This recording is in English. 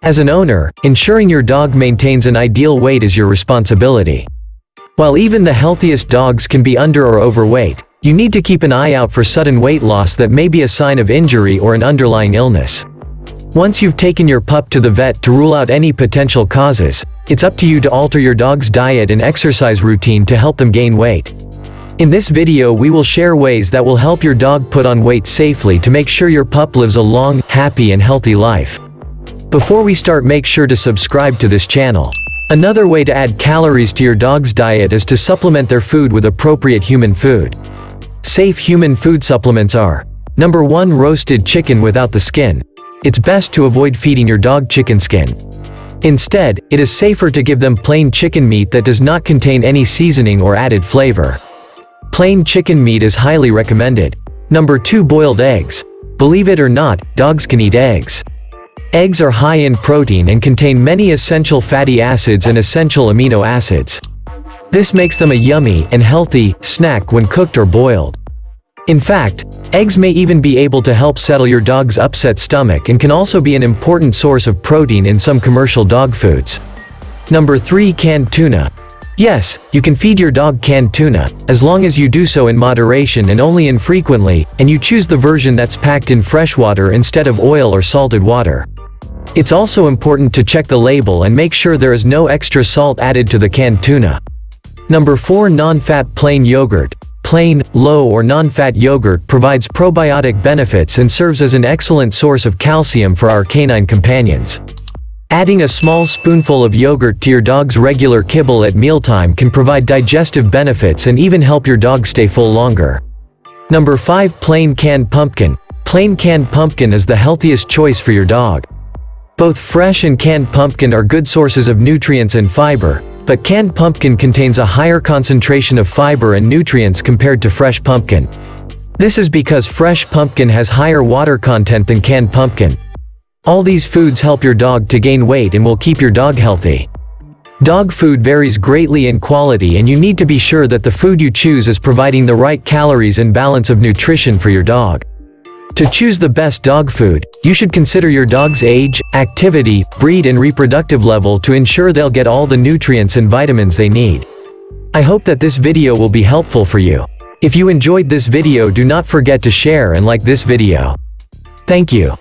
As an owner, ensuring your dog maintains an ideal weight is your responsibility. While even the healthiest dogs can be under or overweight, you need to keep an eye out for sudden weight loss that may be a sign of injury or an underlying illness. Once you've taken your pup to the vet to rule out any potential causes, it's up to you to alter your dog's diet and exercise routine to help them gain weight. In this video we will share ways that will help your dog put on weight safely to make sure your pup lives a long, happy and healthy life. Before we start, make sure to subscribe to this channel. Another way to add calories to your dog's diet is to supplement their food with appropriate human food. Safe human food supplements are: Number 1. Roasted chicken without the skin. It's best to avoid feeding your dog chicken skin. Instead, it is safer to give them plain chicken meat that does not contain any seasoning or added flavor. Plain chicken meat is highly recommended. Number 2. Boiled eggs. Believe it or not, dogs can eat eggs. Eggs are high in protein and contain many essential fatty acids and essential amino acids. This makes them a yummy and healthy snack when cooked or boiled. In fact, eggs may even be able to help settle your dog's upset stomach and can also be an important source of protein in some commercial dog foods. Number 3. Canned tuna. Yes, you can feed your dog canned tuna, as long as you do so in moderation and only infrequently, and you choose the version that's packed in fresh water instead of oil or salted water. It's also important to check the label and make sure there is no extra salt added to the canned tuna. Number 4. Non-fat plain yogurt. Plain, low or non-fat yogurt provides probiotic benefits and serves as an excellent source of calcium for our canine companions. Adding a small spoonful of yogurt to your dog's regular kibble at mealtime can provide digestive benefits and even help your dog stay full longer. Number 5. Plain canned pumpkin. Plain canned pumpkin is the healthiest choice for your dog. Both fresh and canned pumpkin are good sources of nutrients and fiber, but canned pumpkin contains a higher concentration of fiber and nutrients compared to fresh pumpkin. This is because fresh pumpkin has higher water content than canned pumpkin. All these foods help your dog to gain weight and will keep your dog healthy. Dog food varies greatly in quality, and you need to be sure that the food you choose is providing the right calories and balance of nutrition for your dog. To choose the best dog food, you should consider your dog's age, activity, breed and reproductive level to ensure they'll get all the nutrients and vitamins they need. I hope that this video will be helpful for you. If you enjoyed this video, do not forget to share and like this video. Thank you.